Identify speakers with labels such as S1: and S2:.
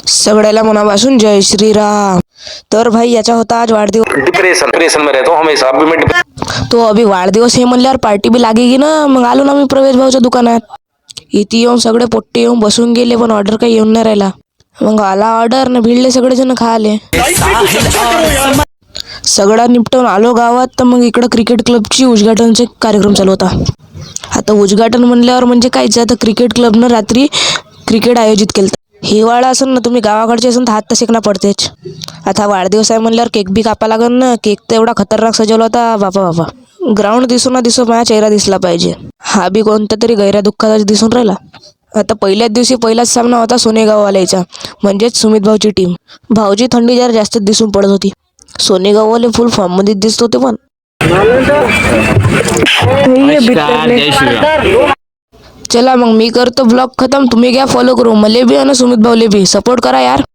S1: सगळ्याला मनापासून जय श्रीराम। तर भाई याचा होता आज वाढदिवस।
S2: डिप्रेशन में रहता हूँ हमेशा अभी मैं
S1: तो अभी वाढदिवस हे म्हणल्यावर पार्टी बी लागेगी ना। मग आलो ना मी प्रवेश भाऊच्या दुकानात। इथे येऊन सगळे पोट्टे येऊन बसून गेले, पण ऑर्डर काही येऊन नाही राहिला। मग आला ऑर्डर न भिडले सगळेजण खाले। सगळा निपटून आलो गावात, तर मग इकडं क्रिकेट क्लबची उद्घाटनचे कार्यक्रम चालू होता। आता उद्घाटन म्हणल्यावर म्हणजे कायच, आता क्रिकेट क्लबनं रात्री क्रिकेट आयोजित केलं। हिवाळा असेल ना, तुम्ही गावाकडचे असेल तर हात तर शेकणं पडतेच। आता वाढदिवस आहे म्हणल्यावर केक बी कापा लागन ना। केक तर एवढा खतरनाक सजवला होता, बापा बापा। ग्राउंड दिसू ना दिसो, माझा चेहरा दिसला पाहिजे। हा बी कोणत्या तरी गैऱ्या दुःखाचा दिसून राहिला। आता पहिल्याच दिवशी पहिलाच सामना होता सोनेगाववाल्याचा, म्हणजेच सुमित भाऊची टीम। भाऊची थंडी जरा जास्तच दिसून पडत होती। सोनेगाववाले फुल फॉर्म मध्ये दिसत होते पण। चला मग मी करतो ब्लॉग खतम। तुम्ही घ्या फॉलो करू, मले बी आणि सुमित भाऊले बी सपोर्ट करा यार।